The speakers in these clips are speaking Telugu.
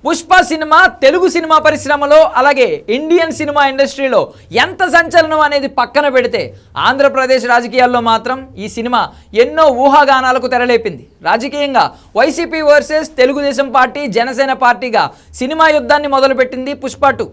పుష్ప సినిమా తెలుగు సినిమా పరిశ్రమలో అలాగే ఇండియన్ సినిమా ఇండస్ట్రీలో ఎంత సంచలనం అనేది పక్కన పెడితే ఆంధ్రప్రదేశ్ రాజకీయాల్లో మాత్రం ఈ సినిమా ఎన్నో ఊహాగానాలకు తెరలేపింది. రాజకీయంగా YCP versus Telugu Desam party, Janasena పార్టీగా సినిమా యుద్ధాన్ని మొదలుపెట్టింది పుష్ప 2.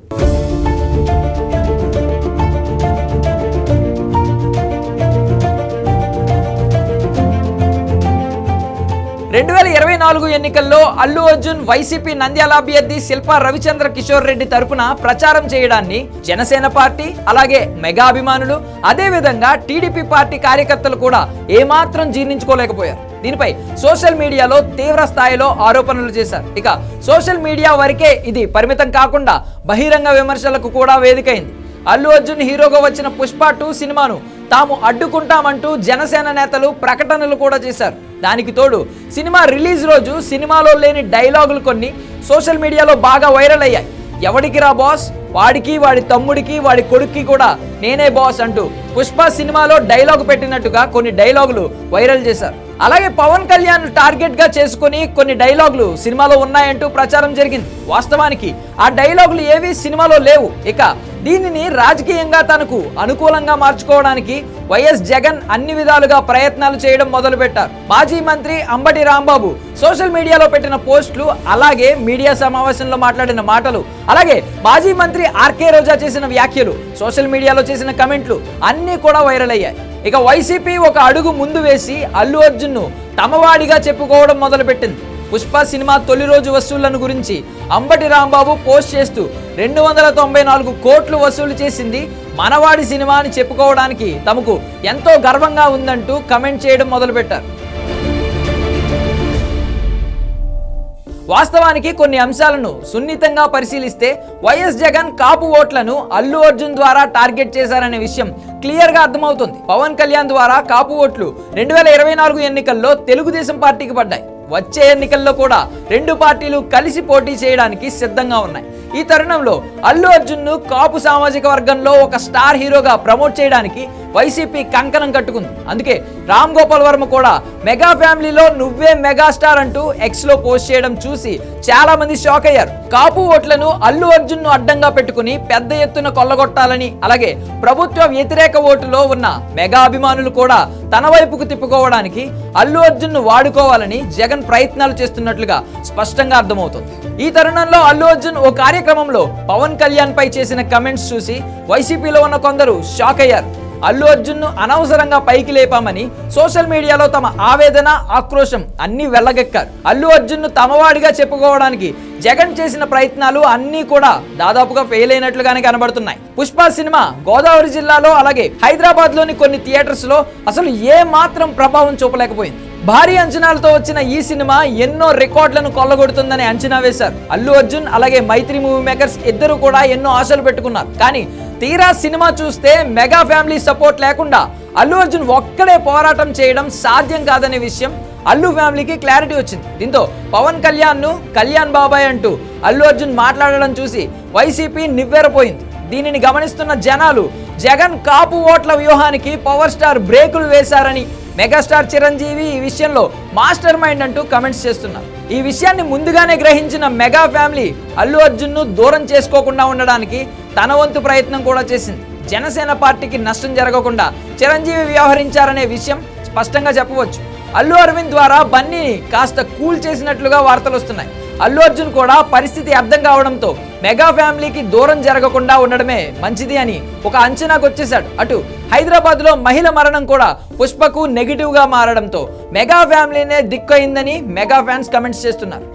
2024 ఎన్నికల్లో అల్లు అర్జున్ వైసీపీ నంద్యాల అభ్యర్థి శిల్పా రవిచంద్ర కిషోర్ రెడ్డి తరపున ప్రచారం చేయడాన్ని జనసేన పార్టీ అలాగే మెగా అభిమానులు అదే విధంగా టీడీపీ పార్టీ కార్యకర్తలు కూడా ఏమాత్రం జీర్ణించుకోలేకపోయారు. దీనిపై సోషల్ మీడియాలో తీవ్ర స్థాయిలో ఆరోపణలు చేశారు. ఇక సోషల్ మీడియా వరకే ఇది పరిమితం కాకుండా బహిరంగ విమర్శలకు కూడా వేదికైంది. అల్లు అర్జున్ హీరోగా వచ్చిన పుష్ప 2 సినిమాను తాము అడ్డుకుంటామంటూ జనసేన నేతలు ప్రకటనలు కూడా చేశారు. దానికి తోడు సినిమా రిలీజ్ రోజు సినిమాలో లేని డైలాగులు కొన్ని సోషల్ మీడియాలో బాగా వైరల్ అయ్యాయి. ఎవడికి రా బాస్, వాడికి, వాడి తమ్ముడికి, వాడి కొడుక్కి కూడా నేనే బాస్ అంటూ పుష్ప సినిమాలో డైలాగు పెట్టినట్టుగా కొన్ని డైలాగులు వైరల్ చేశారు. అలాగే పవన్ కళ్యాణ్ టార్గెట్ గా చేసుకుని కొన్ని డైలాగులు సినిమాలో ఉన్నాయంటూ ప్రచారం జరిగింది. వాస్తవానికి ఆ డైలాగులు ఏవి సినిమాలో లేవు. ఇక దీనిని రాజకీయంగా తనకు అనుకూలంగా మార్చుకోవడానికి వైఎస్ జగన్ అన్ని విధాలుగా ప్రయత్నాలు చేయడం మొదలుపెట్టారు. మాజీ మంత్రి అంబటి రాంబాబు సోషల్ మీడియాలో పెట్టిన పోస్టులు, అలాగే మీడియా సమావేశంలో మాట్లాడిన మాటలు, అలాగే మాజీ మంత్రి ఆర్కే రోజా చేసిన వ్యాఖ్యలు, సోషల్ మీడియాలో చేసిన కమెంట్లు అన్నీ కూడా వైరల్ అయ్యాయి. ఇక వైసీపీ ఒక అడుగు ముందు వేసి అల్లు అర్జున్ను తమవాడిగా చెప్పుకోవడం మొదలుపెట్టింది. పుష్ప సినిమా తొలి రోజు వసూళ్లను గురించి అంబటి రాంబాబు పోస్ట్ చేస్తూ 294 కోట్లు వసూలు చేసింది మనవాడి సినిమా అని చెప్పుకోవడానికి తమకు ఎంతో గర్వంగా ఉందంటూ కమెంట్ చేయడం మొదలుపెట్టారు. వాస్తవానికి కొన్ని అంశాలను సున్నితంగా పరిశీలిస్తే వైఎస్ జగన్ కాపు ఓట్లను అల్లు అర్జున్ ద్వారా టార్గెట్ చేశారనే విషయం క్లియర్ గా అర్థమవుతుంది. పవన్ కళ్యాణ్ ద్వారా కాపు ఓట్లు 2024 ఎన్నికల్లో తెలుగుదేశం పార్టీకి పడ్డాయి. వచ్చే ఎన్నికల్లో కూడా రెండు పార్టీలు కలిసి పోటీ చేయడానికి సిద్ధంగా ఉన్నాయి. ఈ తరుణంలో అల్లు అర్జున్ను కాపు సామాజిక వర్గంలో ఒక స్టార్ హీరోగా ప్రమోట్ చేయడానికి వైసీపీ కంకణం కట్టుకుంది. అందుకే రామ్ గోపాల్ వర్మ కూడా మెగా ఫ్యామిలీలో నువ్వే మెగాస్టార్ అంటూ ఎక్స్ లో పోస్ట్ చేయడం చూసి చాలా మంది షాక్ అయ్యారు. కాపు ఓట్లను అల్లు అర్జున్ ను అడ్డంగా పెట్టుకుని పెద్ద ఎత్తున కొల్లగొట్టాలని, అలాగే ప్రభుత్వ వ్యతిరేక ఓటులో ఉన్న మెగా అభిమానులు కూడా తన వైపుకు తిప్పుకోవడానికి అల్లు అర్జున్ ను వాడుకోవాలని జగన్ ప్రయత్నాలు చేస్తున్నట్లుగా స్పష్టంగా అర్థమవుతుంది. ఈ తరుణంలో అల్లు అర్జున్ ఓ కార్యక్రమంలో పవన్ కళ్యాణ్ పై చేసిన కమెంట్స్ చూసి వైసీపీలో ఉన్న కొందరు షాక్ అయ్యారు. అల్లు అర్జున్ ను అనవసరంగా పైకి లేపామని సోషల్ మీడియాలో తమ ఆవేదన, ఆక్రోశం అన్ని వెళ్ళగక్కారు. అల్లు అర్జున్ ను తమవాడిగా చెప్పుకోవడానికి జగన్ చేసిన ప్రయత్నాలు అన్నీ కూడా దాదాపుగా ఫెయిల్ అయినట్లుగానే కనబడుతున్నాయి. పుష్ప సినిమా గోదావరి జిల్లాలో అలాగే హైదరాబాద్ లోని కొన్ని థియేటర్స్ లో అసలు ఏ మాత్రం ప్రభావం చూపలేకపోయింది. భారీ అంచనాలతో వచ్చిన ఈ సినిమా ఎన్నో రికార్డులను కొల్లగొడుతుందని అంచనా వేశారు. అల్లు అర్జున్ అలాగే మైత్రి మూవీ మేకర్స్ ఇద్దరు కూడా ఎన్నో ఆశలు పెట్టుకున్నారు. కానీ తీరా సినిమా చూస్తే మెగా ఫ్యామిలీ సపోర్ట్ లేకుండా అల్లు అర్జున్ ఒక్కడే పోరాటం చేయడం సాధ్యం కాదనే విషయం అల్లు ఫ్యామిలీకి క్లారిటీ వచ్చింది. దీంతో పవన్ కళ్యాణ్ ను కళ్యాణ్ బాబాయ్ అంటూ అల్లు అర్జున్ మాట్లాడడం చూసి వైసీపీ నివ్వెరపోయింది. దీనిని గమనిస్తున్న జనాలు జగన్ కాపు ఓట్ల వ్యూహానికి పవర్ స్టార్ బ్రేకులు వేశారని, మెగాస్టార్ చిరంజీవి ఈ విషయంలో మాస్టర్ మైండ్ అంటూ కమెంట్స్ చేస్తున్నారు. ఈ విషయాన్ని ముందుగానే గ్రహించిన మెగా ఫ్యామిలీ అల్లు అర్జున్ ను దూరం చేసుకోకుండా ఉండడానికి తన వంతు ప్రయత్నం కూడా చేసింది. జనసేన పార్టీకి నష్టం జరగకుండా చిరంజీవి వ్యవహరించారనే విషయం స్పష్టంగా చెప్పవచ్చు. అల్లు అరవింద్ ద్వారా బన్నీని కాస్త కూల్ చేసినట్లుగా వార్తలు వస్తున్నాయి. అల్లు అర్జున్ కూడా పరిస్థితి అర్థం కావడంతో మెగా ఫ్యామిలీకి దూరం జరగకుండా ఉండడమే మంచిది అని ఒక అంచనాకు వచ్చేశాడు. అటు హైదరాబాద్ లో మహిళ మరణం కూడా పుష్పకు నెగిటివ్ గా మారడంతో మెగా ఫ్యామిలీనే దిక్కయిందని మెగా ఫ్యాన్స్ కమెంట్స్ చేస్తున్నారు.